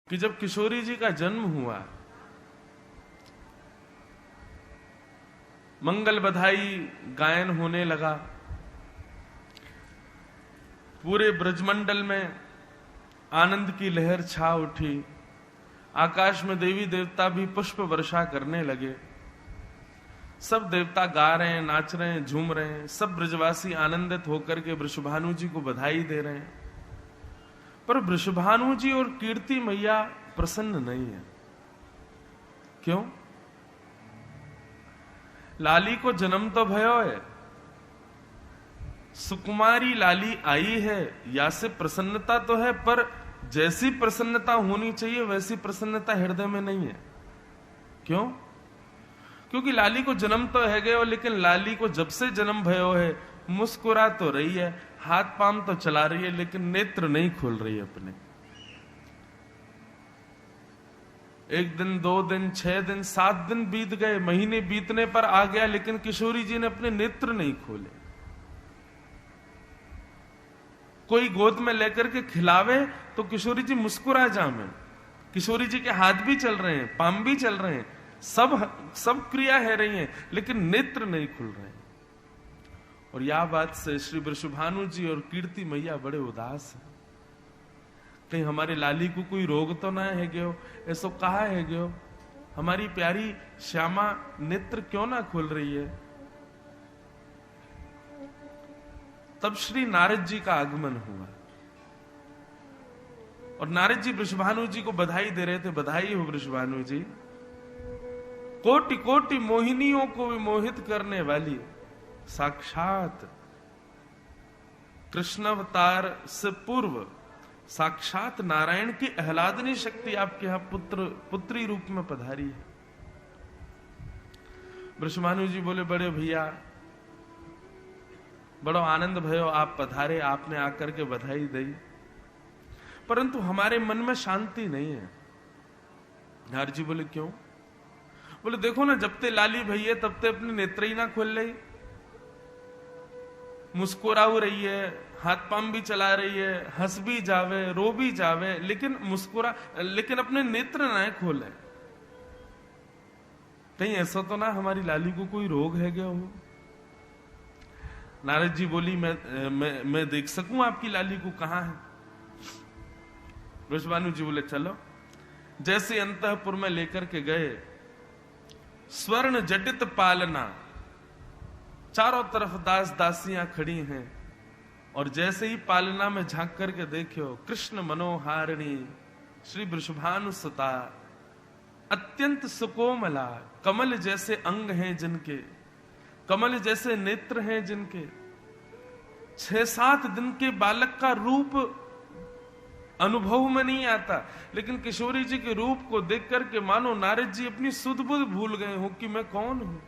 कि जब किशोरी जी का जन्म हुआ, मंगल बधाई गायन होने लगा, पूरे ब्रजमंडल में आनंद की लहर छा उठी, आकाश में देवी देवता भी पुष्प वर्षा करने लगे, सब देवता गा रहे हैं, नाच रहे हैं, झूम रहे हैं, सब ब्रजवासी आनंदित होकर के वृषभानु जी को बधाई दे रहे हैं। पर वृषभानु जी और कीर्ति मैया प्रसन्न नहीं है। क्यों? लाली को जन्म तो भयो है, सुकुमारी लाली आई है, या से प्रसन्नता तो है, पर जैसी प्रसन्नता होनी चाहिए वैसी प्रसन्नता हृदय में नहीं है। क्यों? क्योंकि लाली को जन्म तो है गयो, लेकिन लाली को जब से जन्म भयो है मुस्कुरा तो रही है, हाथ पांव तो चला रही है, लेकिन नेत्र नहीं खोल रही है अपने। 1 दिन, 2 दिन, 6 दिन, 7 दिन बीत गए, महीने बीतने पर आ गया, लेकिन किशोरी जी ने अपने नेत्र नहीं खोले। कोई गोद में लेकर के खिलावे तो किशोरी जी मुस्कुरा जामे, किशोरी जी के हाथ भी चल रहे हैं, पांव भी चल रहे हैं, सब क्रिया है रही है, लेकिन नेत्र नहीं खुल रहे हैं। और यह बात से श्री वृषभानु जी और कीर्ति मैया बड़े उदास हैं। कहीं हमारे लाली को कोई रोग तो ना है गयो, ऐसो कहा है गयो, हमारी प्यारी श्यामा नेत्र क्यों ना खुल रही है। तब श्री नारद जी का आगमन हुआ और नारद जी वृषभानु जी को बधाई दे रहे थे। बधाई हो वृषभानु जी, कोटि कोटि मोहिनियों को विमोहित करने वाली साक्षात कृष्णावतार से पूर्व साक्षात नारायण की आह्लादनी शक्ति आपके यहां पुत्री रूप में पधारी है। वृषभानु जी बोले, बड़े भैया बड़ो आनंद भयो, आप पधारे, आपने आकर के बधाई दी, परंतु हमारे मन में शांति नहीं है। नारद जी बोले, क्यों? बोले, देखो ना, जब ते लाली भैया तब ते अपने नेत्र ही ना खोल रही, मुस्कुराऊ रही है, हाथ पांव भी चला रही है, हंस भी जावे, रो भी जावे, लेकिन अपने नेत्र ना खोले। कहीं ऐसा तो ना हमारी लाली को कोई रोग है क्या हो? नारद जी बोली, मैं देख सकूं आपकी लाली को कहां है? वृषभानु जी बोले, चलो। जैसे अंतःपुर में लेकर के गए, स्वर्ण जटित पालना, चारों तरफ दास दासियां खड़ी हैं, और जैसे ही पालना में झांक करके देखो, कृष्ण मनोहारिणी श्री वृषभानु सुता, अत्यंत सुकोमला, कमल जैसे अंग हैं जिनके, कमल जैसे नेत्र हैं जिनके, 6-7 दिन के बालक का रूप अनुभव में नहीं आता, लेकिन किशोरी जी के रूप को देख करके मानो नारद जी अपनी सुध बुध भूल गए हो कि मैं कौन हूं।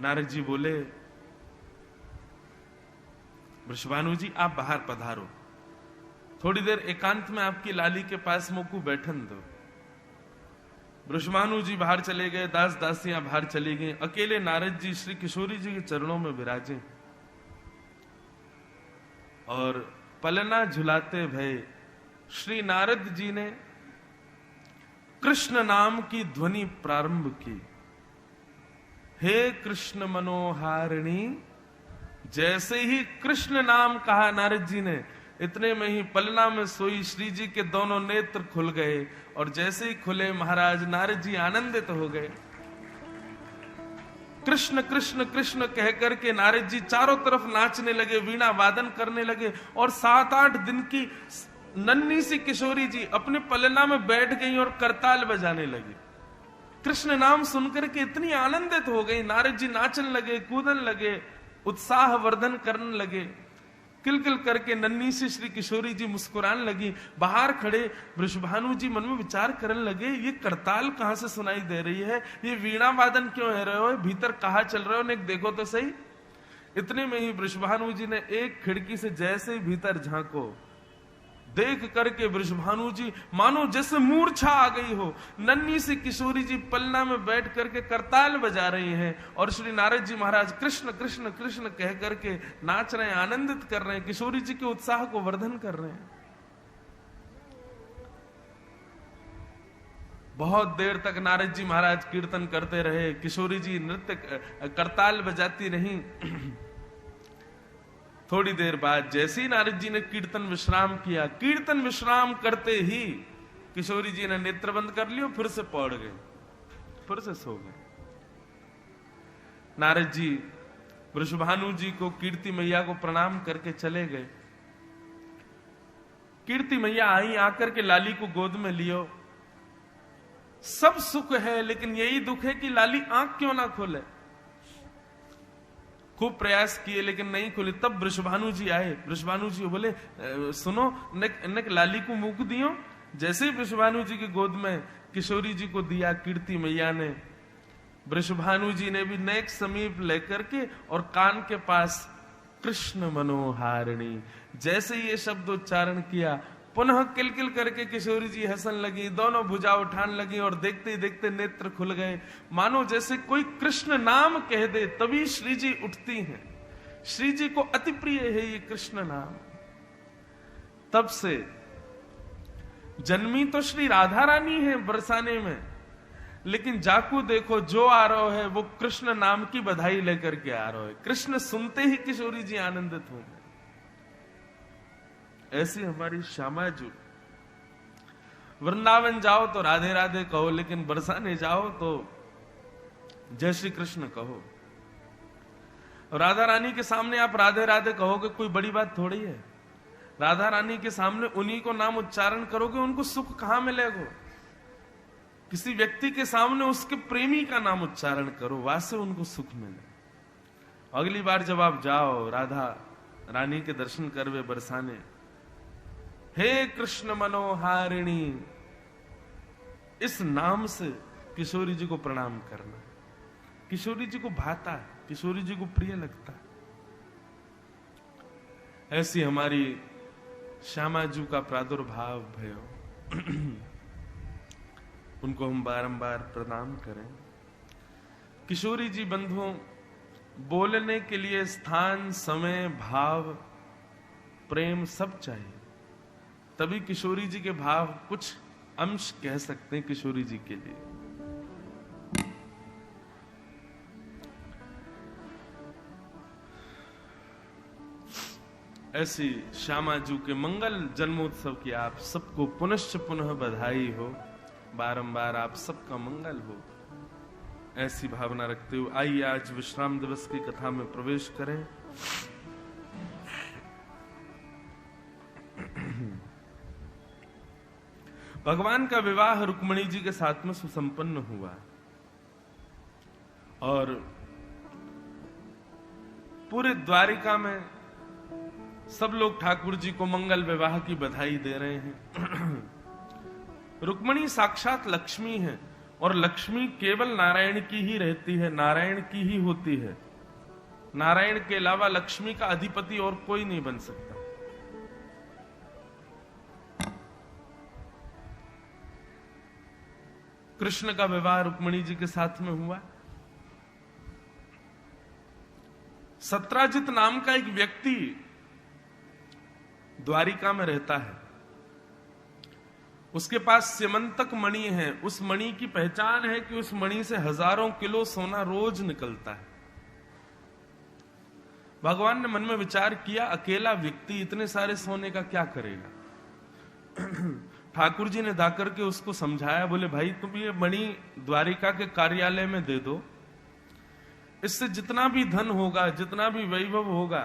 नारद जी बोले, वृषभानु जी आप बाहर पधारो, थोड़ी देर एकांत में आपकी लाली के पास मोकू बैठन दो। वृषभानु जी बाहर चले गए, दास दासियां बाहर चली गई, अकेले नारद जी श्री किशोरी जी के चरणों में विराजे और पलना झुलाते भय श्री नारद जी ने कृष्ण नाम की ध्वनि प्रारंभ की। हे कृष्ण मनोहारिणी, जैसे ही कृष्ण नाम कहा नारद जी ने, इतने में ही पलना में सोई श्री जी के दोनों नेत्र खुल गए, और जैसे ही खुले महाराज नारद जी आनंदित हो गए। कृष्ण कृष्ण कृष्ण कह करके नारद जी चारों तरफ नाचने लगे, वीणा वादन करने लगे, और 7-8 दिन की नन्ही सी किशोरी जी अपने पलना में बैठ गई और करताल बजाने लगी। कृष्ण नाम सुनकर के इतनी आनंदित हो गई, नारद जी नाचने लगे, कूदन लगे, उत्साह वर्धन करने लगे, किलकिल करके नन्ही सी श्री किशोरी जी मुस्कुराने लगी। बाहर खड़े वृषभानु जी मन में विचार करने लगे, ये करताल कहां से सुनाई दे रही है, ये वीणा वादन क्यों है रहे हो, भीतर कहा चल रहे हो, देखो तो सही। इतने में ही वृषभानु जी ने एक खिड़की से जैसे ही भीतर झांको, देख करके वृषभानु जी मानो जैसे मूर्छा आ गई हो। नन्ही सी किशोरी जी पलना में बैठ करके करताल बजा रही हैं और श्री नारद जी महाराज कृष्ण कृष्ण कृष्ण कह करके नाच रहे हैं, आनंदित कर रहे हैं, किशोरी जी के उत्साह को वर्धन कर रहे हैं। बहुत देर तक नारद जी महाराज कीर्तन करते रहे, किशोरी जी नृत्य करताल बजाती रहीं। थोड़ी देर बाद जैसे ही नारद जी ने कीर्तन विश्राम किया, कीर्तन विश्राम करते ही किशोरी जी ने नेत्र बंद कर लियो, फिर से पड़ गए, फिर से सो गए। नारद जी वृषभानु जी को कीर्ति मैया को प्रणाम करके चले गए। कीर्ति मैया आई, आकर के लाली को गोद में लियो। सब सुख है, लेकिन यही दुख है कि लाली आंख क्यों ना खोले। खूब प्रयास किए लेकिन नहीं खोली। तब वृषभानु जी आए। वृषभानु जी बोले सुनो, नक लाली को मुख दियो। जैसे ही वृषभानु जी की गोद में किशोरी जी को दिया कीर्ति मैया ने, वृषभानु जी ने भी नेक समीप लेकर के और कान के पास कृष्ण मनोहारिणी जैसे ये शब्द उच्चारण किया, पुनः किलकिल करके किशोरी जी हंसन लगी, दोनों भुजा उठान लगी और देखते ही देखते नेत्र खुल गए। मानो जैसे कोई कृष्ण नाम कह दे तभी श्री जी उठती हैं। श्री जी को अति प्रिय है ये कृष्ण नाम। तब से जन्मी तो श्री राधा रानी है बरसाने में, लेकिन जाकू देखो जो आ रहा है वो कृष्ण नाम की बधाई लेकर के आ रहा है। कृष्ण सुनते ही किशोरी जी आनंदित हो गए। ऐसी हमारी श्यामा जी। वृंदावन जाओ तो राधे राधे कहो, लेकिन बरसाने जाओ तो जय श्री कृष्ण कहो। राधा रानी के सामने आप राधे राधे कहोगे कोई बड़ी बात थोड़ी है। राधा रानी के सामने उन्हीं को नाम उच्चारण करोगे, उनको सुख कहां मिलेगा। किसी व्यक्ति के सामने उसके प्रेमी का नाम उच्चारण करो, वासे उनको सुख मिले। अगली बार जब आप जाओ राधा रानी के दर्शन करवे बरसाने, हे कृष्ण मनोहारिणी, इस नाम से किशोरी जी को प्रणाम करना। किशोरी जी को भाता है, किशोरी जी को प्रिय लगता है। ऐसी हमारी श्यामा जी का प्रादुर्भाव भयो, उनको हम बारंबार प्रणाम करें। किशोरी जी बंधुओं, बोलने के लिए स्थान, समय, भाव, प्रेम सब चाहिए, तभी किशोरी जी के भाव कुछ अंश कह सकते हैं किशोरी जी के लिए। ऐसी श्यामा जी के मंगल जन्मोत्सव की आप सबको पुनश्च पुनः बधाई हो। बारंबार आप सबका मंगल हो। ऐसी भावना रखते हुए आइए आज विश्राम दिवस की कथा में प्रवेश करें। भगवान का विवाह रुक्मिणी जी के साथ में सुसंपन्न हुआ और पूरे द्वारिका में सब लोग ठाकुर जी को मंगल विवाह की बधाई दे रहे हैं। रुक्मिणी साक्षात लक्ष्मी है और लक्ष्मी केवल नारायण की ही रहती है, नारायण की ही होती है। नारायण के अलावा लक्ष्मी का अधिपति और कोई नहीं बन सकता। कृष्ण का विवाह रुक्मिणी जी के साथ में हुआ। सत्राजित नाम का एक व्यक्ति द्वारिका में रहता है। उसके पास स्यमंतक मणि है। उस मणि की पहचान है कि उस मणि से हजारों किलो सोना रोज निकलता है। भगवान ने मन में विचार किया, अकेला व्यक्ति इतने सारे सोने का क्या करेगा। ठाकुर जी ने जाकर के उसको समझाया, बोले भाई तुम ये मणि द्वारिका के कार्यालय में दे दो, इससे जितना भी धन होगा, जितना भी वैभव होगा,